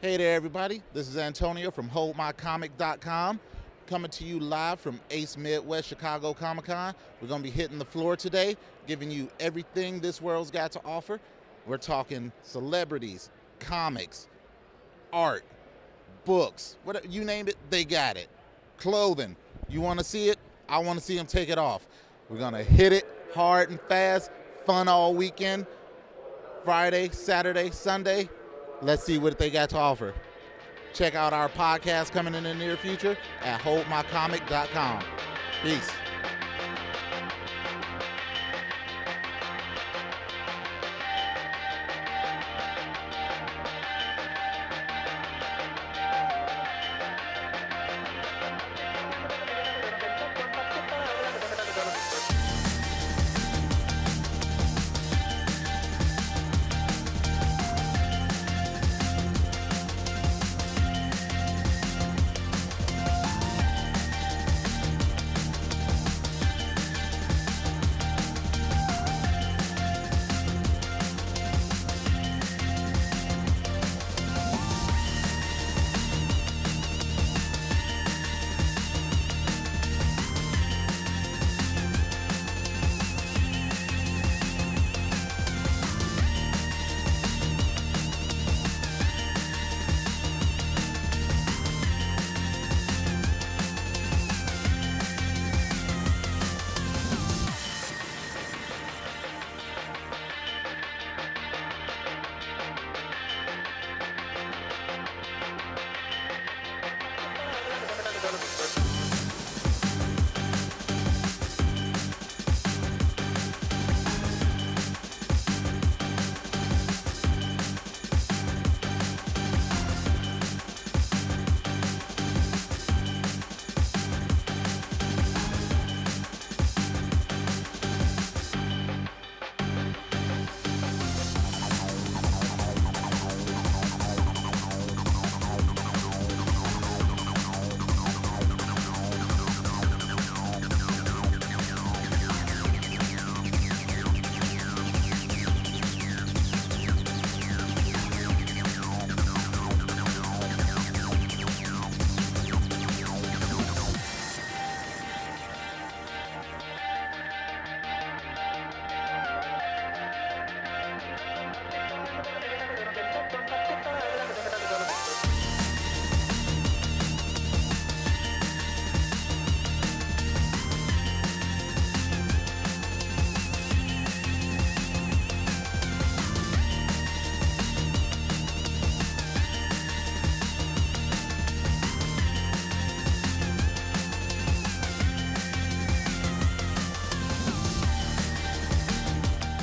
Hey there, everybody. This is Antonio from HoldMyComic.com, coming to you live from Ace Midwest Chicago Comic-Con. We're going to be hitting the floor today, giving you everything this world's got to offer. We're talking celebrities, comics, art, books, whatever, you name it, they got it. Clothing. You want to see it? I want to see them take it off. We're going to hit it hard and fast, fun all weekend, Friday, Saturday, Sunday. Let's see what they got to offer. Check out our podcast coming in the near future at HoldMyComic.com. Peace.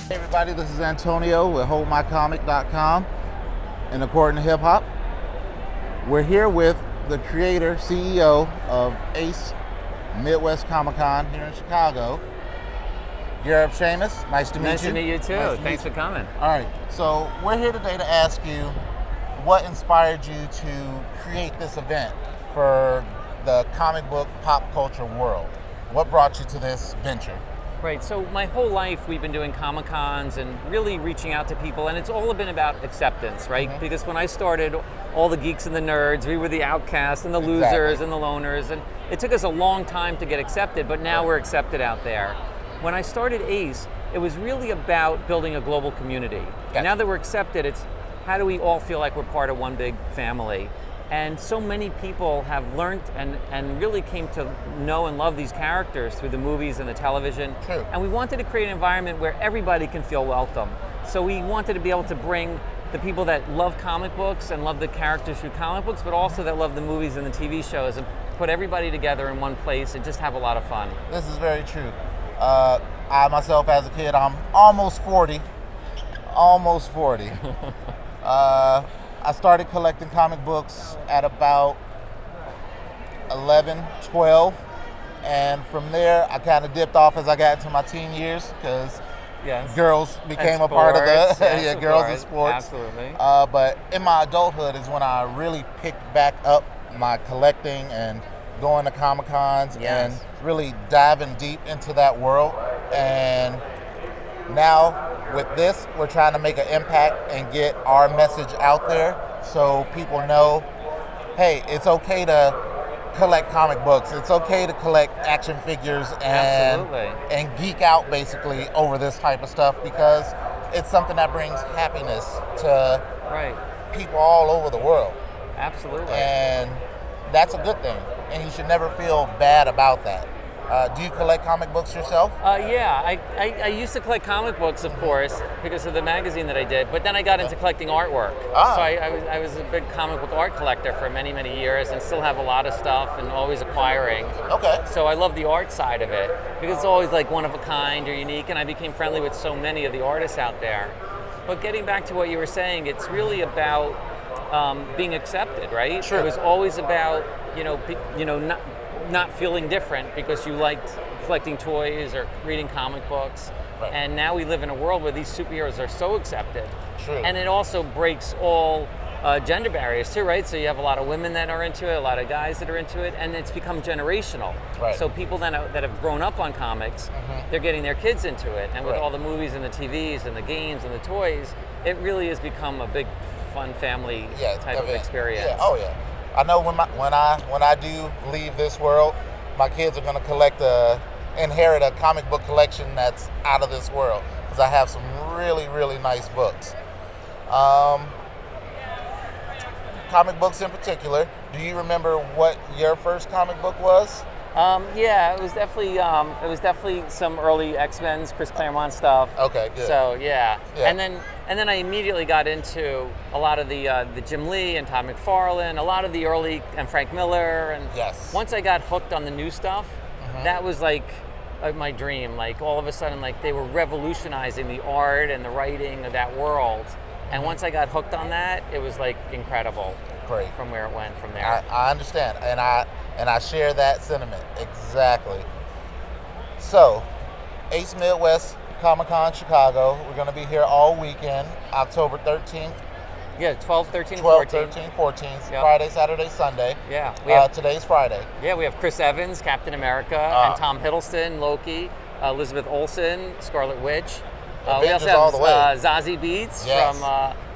Hey everybody, this is Antonio with HoldMyComic.com and According2HipHop. We're here with the creator, CEO of Ace Midwest Comic-Con here in Chicago, Gareb Seamus. Nice to meet you. Nice to meet you too. Nice to Thanks meet for coming. All right, so we're here today to ask you what inspired you to create this event for the comic book pop culture world. What brought you to this venture? Right, so my whole life we've been doing Comic-Cons and really reaching out to people, and it's all been about acceptance, right? Mm-hmm. Because when I started, all the geeks and the nerds, we were the outcasts and the losers and the loners, and it took us a long time to get accepted, but now we're accepted out there. When I started Ace, it was really about building a global community. And now that we're accepted, it's how do we all feel like we're part of one big family? And so many people have learned and really came to know and love these characters through the movies and the television. True. And we wanted to create an environment where everybody can feel welcome. So we wanted to be able to bring the people that love comic books and love the characters through comic books, but also that love the movies and the TV shows, and put everybody together in one place and just have a lot of fun. This is very true. I myself, as a kid, I'm almost 40. I started collecting comic books at about 11, 12, and from there I kind of dipped off as I got into my teen years because girls became a part of the girls and sports. Absolutely. But in my adulthood is when I really picked back up my collecting and going to Comic-Cons and really diving deep into that world. And now with this, we're trying to make an impact and get our message out there so people know, hey, it's okay to collect comic books. It's okay to collect action figures and geek out basically over this type of stuff, because it's something that brings happiness to people all over the world. Absolutely. And that's a good thing. And you should never feel bad about that. Do you collect comic books yourself? Yeah, I used to collect comic books, of course, because of the magazine that I did, but then I got into collecting artwork. So I was a big comic book art collector for many, many years, and still have a lot of stuff and always acquiring. Okay. So I love the art side of it, because it's always like one of a kind or unique, and I became friendly with so many of the artists out there. But getting back to what you were saying, it's really about being accepted, right? Sure. It was always about, not feeling different because you liked collecting toys or reading comic books. Right. And now we live in a world where these superheroes are so accepted. True. And it also breaks all gender barriers too, right? So you have a lot of women that are into it, a lot of guys that are into it, and it's become generational. Right. So people that have grown up on comics, they're getting their kids into it. And with all the movies and the TVs and the games and the toys, it really has become a big, fun family type of experience. Yeah. Oh yeah. I know when I do leave this world, my kids are going to inherit a comic book collection that's out of this world, because I have some really, really nice books. Comic books in particular. Do you remember what your first comic book was? Yeah, it was definitely some early X-Men's, Chris Claremont stuff. Okay, good. So yeah. And then I immediately got into a lot of the Jim Lee and Todd McFarlane, a lot of the early, and Frank Miller, and once I got hooked on the new stuff, that was like my dream. Like all of a sudden, like they were revolutionizing the art and the writing of that world. And once I got hooked on that, it was like incredible. Great. From where it went from there. I understand, and I share that sentiment exactly. So, Ace Midwest Comic-Con Chicago. We're going to be here all weekend, October 13th. Yeah, 12, 13, 12, 14. 13, 14, Friday, Saturday, Sunday. Yeah. Today's Friday. Yeah, we have Chris Evans, Captain America, and Tom Hiddleston, Loki, Elizabeth Olsen, Scarlet Witch. We also have Zazie Beetz from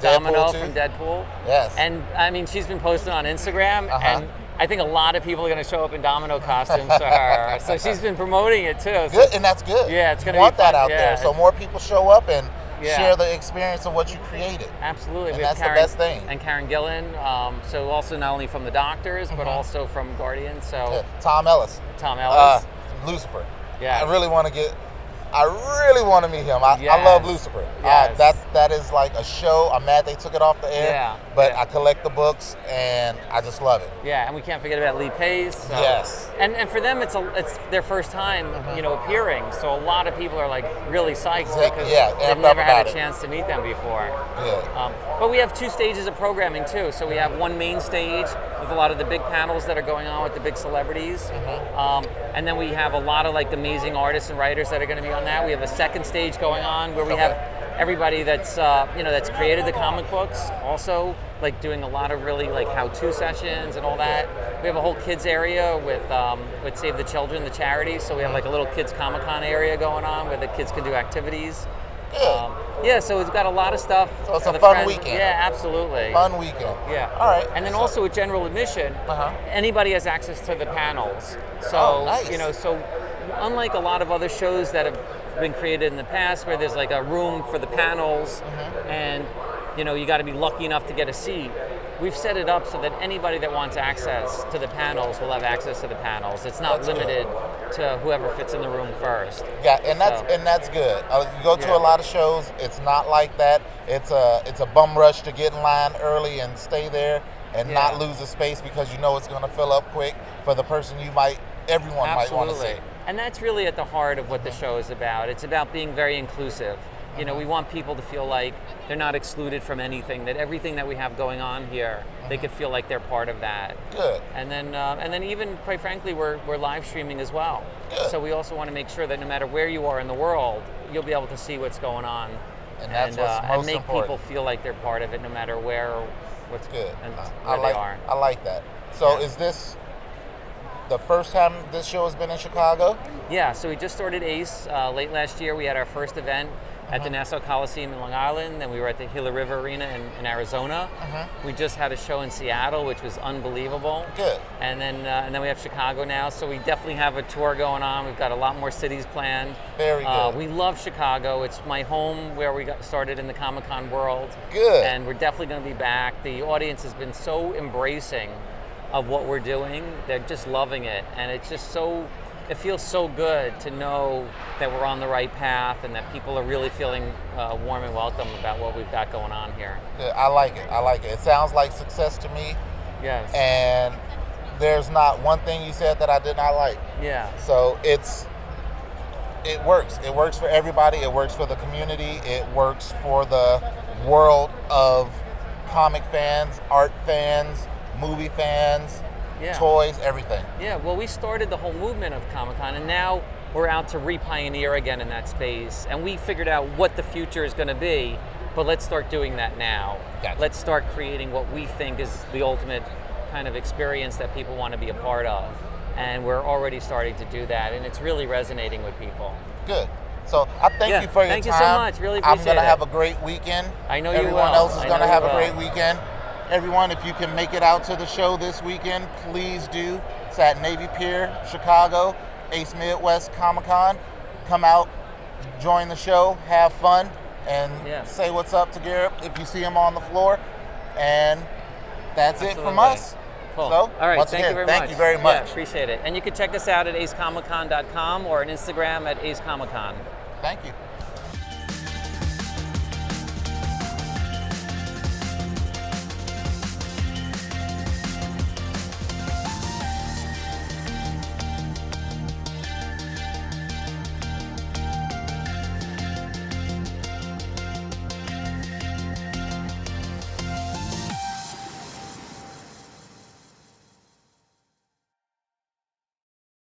Domino from Deadpool. Yes. And I mean, she's been posting on Instagram, and I think a lot of people are going to show up in Domino costumes for her. So she's been promoting it too. Good, so, and that's good. Yeah, it's going to be want fun. that out there, so more people show up and share the experience of what you created. Absolutely. And that's the best thing. And Karen Gillan, so also not only from The Doctors, but also from Guardians. So Tom Ellis. Lucifer. Yeah. I really want to meet him. I love Lucifer. Yes. That is like a show. I'm mad they took it off the air. But I collect the books and I just love it. Yeah, and we can't forget about Lee Pace. Yes. And for them, it's their first time, appearing. So a lot of people are like really psyched because they've never had a chance to meet them before. Yeah. But we have 2 stages of programming too. So we have one main stage with a lot of the big panels that are going on with the big celebrities, and then we have a lot of like amazing artists and writers that are going to be on that. We have a second stage going on where we have everybody that's that's created the comic books also like doing a lot of really like how-to sessions and all that. We have a whole kids area with Save the Children, the charity. So we have like a little kids Comic-Con area going on where the kids can do activities. So it's got a lot of stuff. So it's a fun weekend. Yeah, absolutely. Fun weekend. Yeah. All right. And then also with general admission, anybody has access to the panels. So nice. So unlike a lot of other shows that have been created in the past where there's like a room for the panels and you got to be lucky enough to get a seat, we've set it up so that anybody that wants access to the panels will have access to the panels. It's not limited to whoever fits in the room first. Yeah, and that's good. You go to a lot of shows, it's not like that. It's a bum rush to get in line early and stay there and not lose the space because it's going to fill up quick for the person everyone might want to see. And that's really at the heart of what the show is about. It's about being very inclusive. We want people to feel like they're not excluded from anything, that everything that we have going on here, they could feel like they're part of that. Good. And then even, quite frankly, we're live streaming as well. Good. So we also want to make sure that no matter where you are in the world, you'll be able to see what's going on. And that's what's most and make important. people feel like they're part of it no matter where or what's good. And where they are. I like that. So is this the first time this show has been in Chicago? Yeah, so we just started Ace late last year. We had our first event at the Nassau Coliseum in Long Island. Then we were at the Gila River Arena in Arizona. We just had a show in Seattle, which was unbelievable. Good. And then we have Chicago now, so we definitely have a tour going on. We've got a lot more cities planned. Very good. We love Chicago. It's my home where we got started in the Comic-Con world. Good. And we're definitely going to be back. The audience has been so embracing of what we're doing. They're just loving it, and it's just so, it feels so good to know that we're on the right path and that people are really feeling warm and welcome about what we've got going on here. Good. I like it. I like it. It sounds like success to me. Yes. And there's not one thing you said that I did not like. Yeah. So it works. It works for everybody. It works for the community. It works for the world of comic fans, art fans, movie fans, toys, everything. Yeah, well, we started the whole movement of Comic-Con, and now we're out to re-pioneer again in that space. And we figured out what the future is going to be, but let's start doing that now. Gotcha. Let's start creating what we think is the ultimate kind of experience that people want to be a part of. And we're already starting to do that, and it's really resonating with people. Good. So I thank you for your time. Thank you so much. Really appreciate it. I'm going to have a great weekend. I know you will. Everyone else is going to have a great weekend. Everyone, if you can make it out to the show this weekend, please do. It's at Navy Pier, Chicago, Ace Midwest Comic-Con. Come out, join the show, have fun, and say what's up to Garrett if you see him on the floor. And that's it from us. Cool. So, all right, once again, thank you very much. Yeah, appreciate it. And you can check us out at acecomiccon.com or on Instagram at acecomiccon. Thank you.